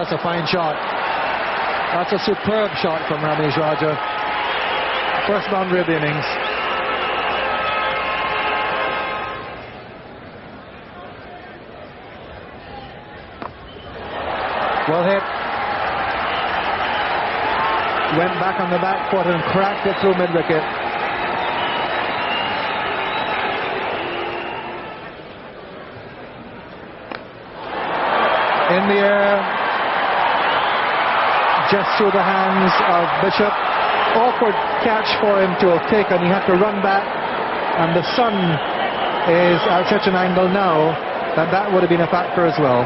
that's a fine shot. That's a superb shot from Ramesh Raja. First boundary of the innings. Well hit. Went back on the back foot and cracked it through mid-wicket. In the air, just through the hands of Bishop. Awkward catch for him to have taken. He had to run back, and the sun is at such an angle now that that would have been a factor as well.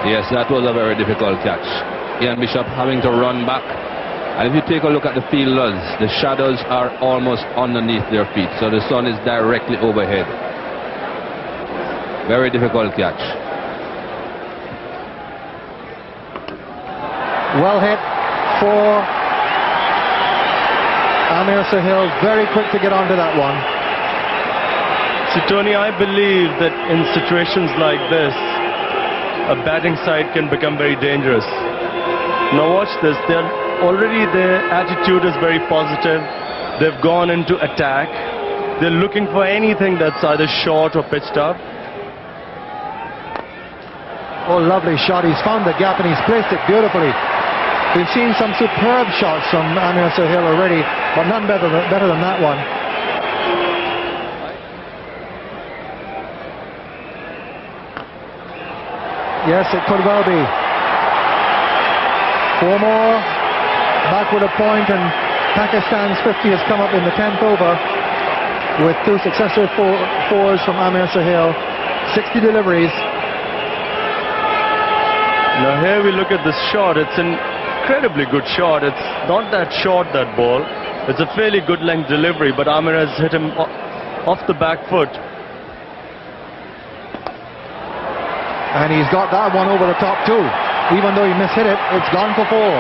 Yes, that was a very difficult catch. Ian Bishop having to run back. And if you take a look at the fielders, the shadows are almost underneath their feet, so the sun is directly overhead. Very difficult catch. Well hit for Amir Sahil. Very quick to get onto that one. So Tony, I believe that in situations like this, a batting side can become very dangerous. Now watch this. Already their attitude is very positive. They've gone into attack. They're looking for anything that's either short or pitched up. Oh, lovely shot. He's found the gap and he's placed it beautifully. We've seen some superb shots from Amir Sahil already, but none better than that one. Yes, it could well be. Four more. Backward a point, and Pakistan's 50 has come up in the 10th over with two successive fours from Amir Sahil. 60 deliveries. Now here we look at this shot. It's an incredibly good shot. It's not that short, that ball. It's a fairly good length delivery, but Amir has hit him off the back foot. And he's got that one over the top too. Even though he mishit it, it's gone for four.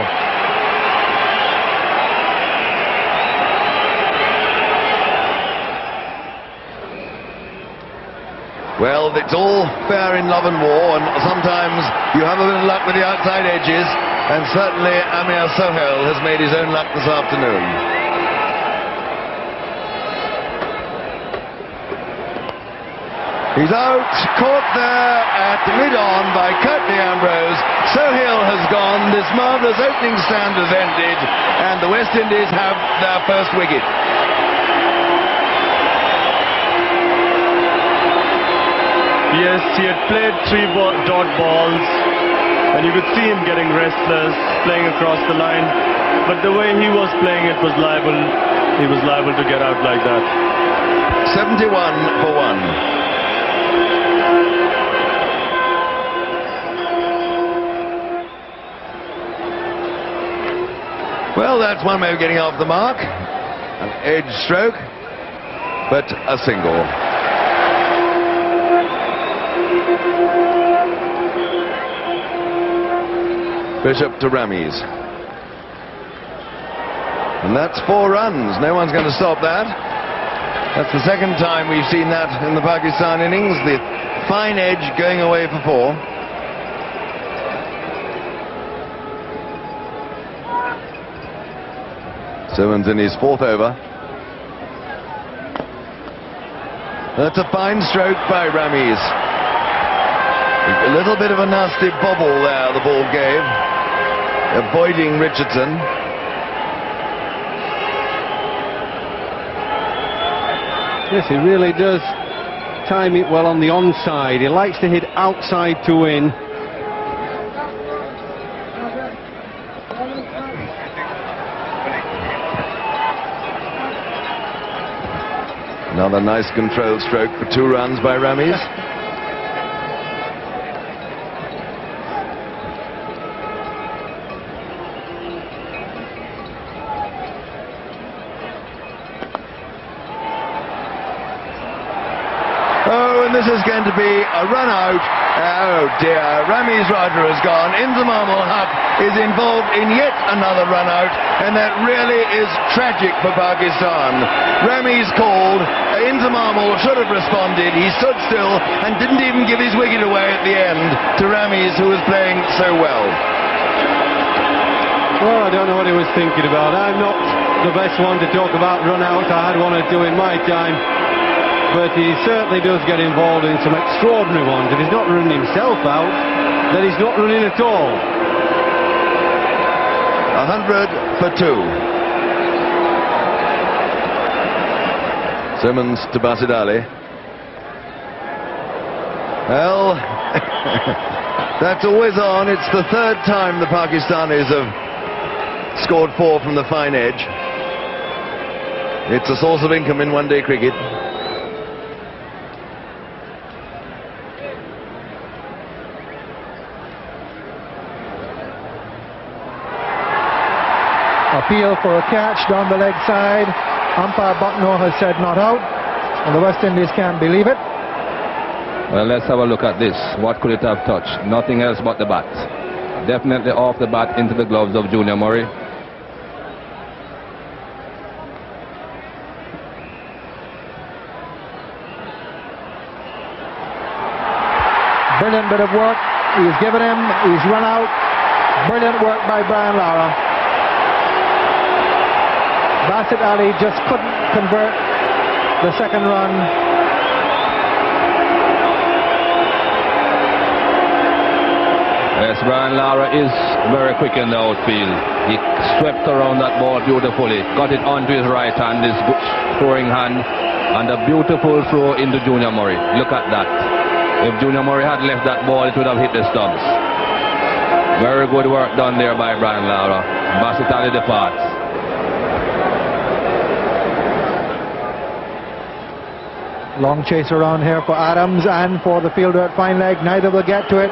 Well, it's all fair in love and war, and sometimes you have a bit of luck with the outside edges, and certainly Amir Sohail has made his own luck this afternoon. He's out, caught there at mid-on by Courtney Ambrose. Sohail has gone, this marvellous opening stand has ended, and the West Indies have their first wicket. Yes, he had played three dot balls, and you could see him getting restless, playing across the line. But the way he was playing it was liable, he was liable to get out like that. 71 for 1. Well, that's one way of getting off the mark. An edge stroke, but a single. Bishop to Ramesh. And that's 4 runs. No one's going to stop that. That's the second time we've seen that in the Pakistan innings. The fine edge going away for 4. Simmons in his 4th over. That's a fine stroke by Ramesh. A little bit of a nasty bobble there the ball gave, avoiding Richardson. Yes, he really does time it well on the onside. He likes to hit outside to win. Another nice controlled stroke for 2 runs by Ramesh. and this is going to be a run out. Oh dear, Rami's rider has gone. Inzamam ul Haq is involved in yet another run out, and that really is tragic for Pakistan. Rami's called. Inzamam ul should have responded. He stood still and didn't even give his wicket away at the end to Rami's, who was playing so well. Well, I don't know what he was thinking about. I'm not the best one to talk about run-outs. I had one or two in my time. But he certainly does get involved in some extraordinary ones. If he's not running himself out, then he's not running at all. 100 for 2. Simmons to Basit Ali. Well, that's always on. It's the third time the Pakistanis have scored 4 from the fine edge. It's a source of income in one-day cricket. Appeal for a catch down the leg side. Umpire Bucknor has said not out, and the West Indies can't believe it. Well, let's have a look at this. What could it have touched? Nothing else but the bat. Definitely off the bat into the gloves of Junior Murray. Brilliant bit of work. He's given him. He's run out. Brilliant work by Brian Lara. Basit Ali just couldn't convert the second run. Yes, Brian Lara is very quick in the outfield. He swept around that ball beautifully, got it onto his right hand, his throwing hand, and a beautiful throw into Junior Murray. Look at that. If Junior Murray had left that ball, it would have hit the stumps. Very good work done there by Brian Lara. Basit Ali departs. Long chase around here for Adams and for the fielder at fine leg. Neither will get to it.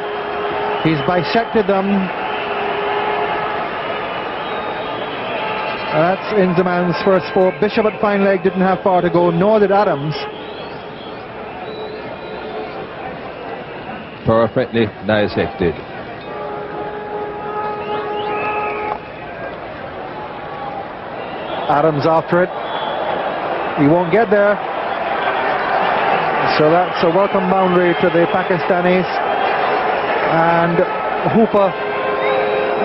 He's bisected them. That's Inzamam's first 4. Bishop at fine leg didn't have far to go, nor did Adams. Perfectly dissected. Adams after it. He won't get there. So that's a welcome boundary to the Pakistanis. And Hooper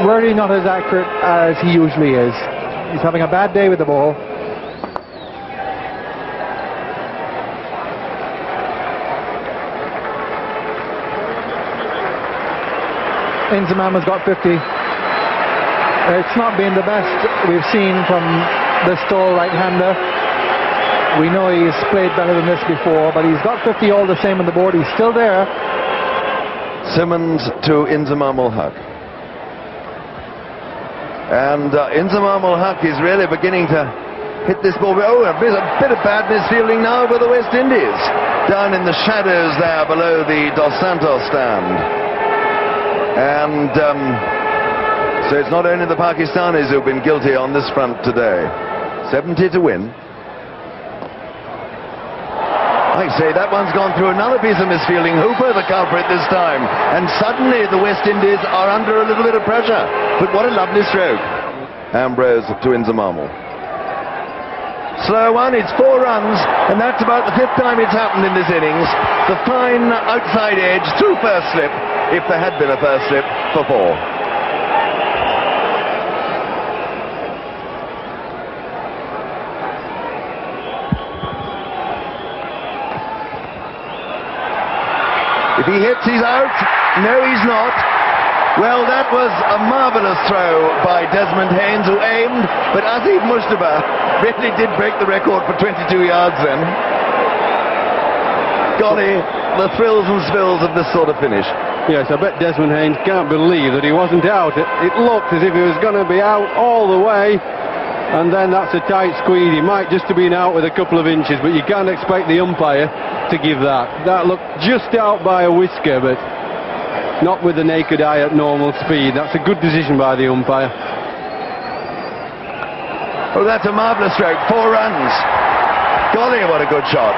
really not as accurate as he usually is. He's having a bad day with the ball. Inzamam has got 50. It's not been the best we've seen from this tall right-hander. We know he's played better than this before, but he's got 50 all the same on the board. He's still there. Simmons to Inzamam ul Haq. And Inzamam ul Haq is really beginning to hit this ball. Oh, a bit of bad misfielding now for the West Indies. Down in the shadows there below the Dos Santos stand. And so it's not only the Pakistanis who've been guilty on this front today. 70 to win. I say that one's gone through another piece of misfielding. Hooper the culprit this time. And suddenly the West Indies are under a little bit of pressure. But what a lovely stroke. Ambrose to Inzamam. Slow one, it's 4 runs, and that's about the 5th time it's happened in this innings. The fine outside edge through first slip, if there had been a first slip, for 4. If he hits, he's out. No, he's not. Well, that was a marvellous throw by Desmond Haynes, who aimed, but Asif Mustafa really did break the record for 22 yards then. Golly, the thrills and spills of this sort of finish. Yes, I bet Desmond Haynes can't believe that he wasn't out. It looked as if he was going to be out all the way, and then that's a tight squeeze. He might just have been out with a couple of inches, but you can't expect the umpire to give that. That looked just out by a whisker, but not with the naked eye at normal speed. That's a good decision by the umpire. Oh, that's a marvellous stroke. 4 runs. Golly, what a good shot.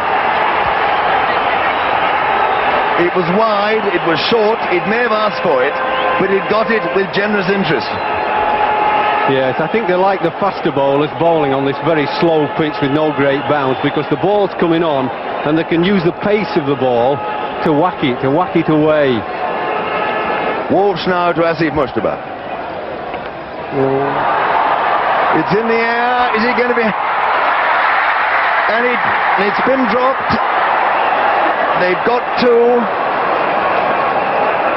It was wide, it was short, it may have asked for it, but it got it with generous interest. Yes, I think they like the faster bowlers bowling on this very slow pitch with no great bounce, because the ball's coming on and they can use the pace of the ball to whack it away. Walsh now to Asif Mushtaba. It's in the air, is it going to be... And it's been dropped. They've got to.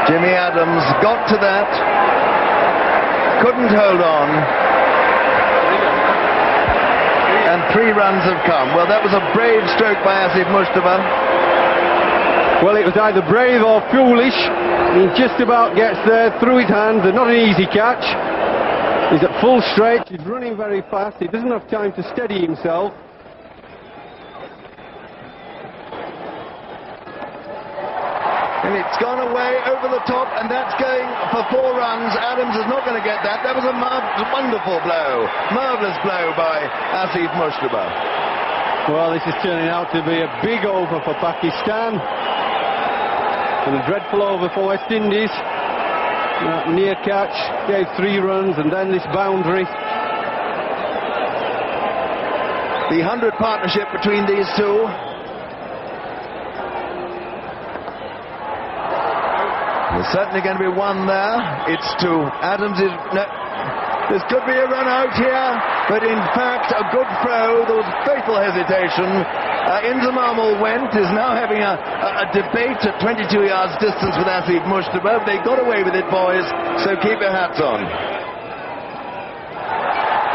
Jimmy Adams got to that. Couldn't hold on. And 3 runs have come. Well, that was a brave stroke by Asif Mushtaba. Well, it was either brave or foolish. He just about gets there through his hands, and not an easy catch. He's at full stretch, he's running very fast, he doesn't have time to steady himself. And it's gone away over the top, and that's going for 4 runs. Adams is not going to get that. That was a wonderful blow. Marvellous blow by Asif Mushtaba. Well, this is turning out to be a big over for Pakistan. And a dreadful over for West Indies. That near catch gave 3 runs, and then this boundary. The 100 partnership between these two. There's certainly going to be one there. It's to Adams. No, this could be a run out here, but in fact a good throw. There was fatal hesitation. Inzamam went, is now having a debate at 22 yards distance with Asif Mushtaba. They got away with it, boys, so keep your hats on.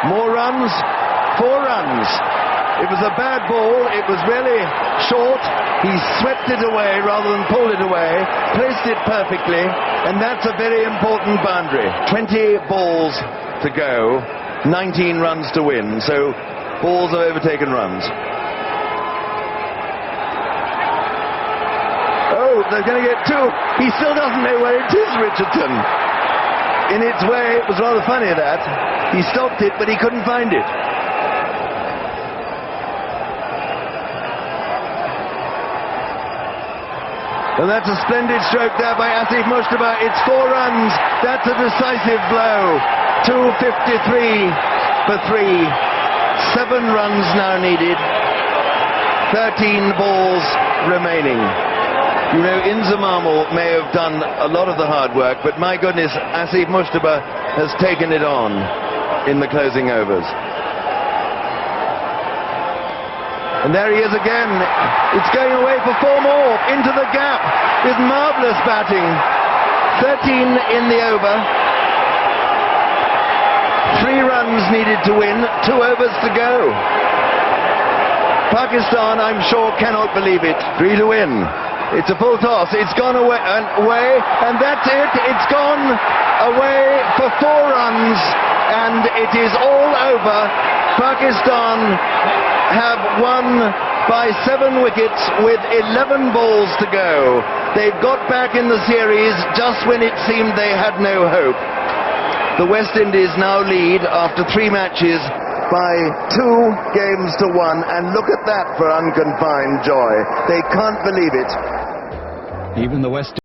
More runs, 4 runs. It was a bad ball, it was really short. He swept it away rather than pulled it away, placed it perfectly, and that's a very important boundary. 20 balls to go, 19 runs to win, so balls have overtaken runs. Oh, they're going to get 2. He still doesn't know where it is, Richardson. In its way, it was rather funny that. He stopped it, but he couldn't find it. And that's a splendid stroke there by Asif Mushtaba. It's 4 runs. That's a decisive blow. 253 for 3. 7 runs now needed. 13 balls remaining. You know, Inzamam may have done a lot of the hard work, but my goodness, Asif Mushtaba has taken it on in the closing overs. And there he is again. It's going away for 4 more. Into the gap with marvellous batting. 13 in the over. 3 runs needed to win. 2 overs to go. Pakistan, I'm sure, cannot believe it. 3 to win. It's a full toss. It's gone away, and that's it. It's gone away for 4 runs, and it is all over. Pakistan have won by 7 wickets with 11 balls to go. They've got back in the series just when it seemed they had no hope. The West Indies now lead after 3 matches by 2 games to 1, and look at that for unconfined joy. They can't believe it. Even the West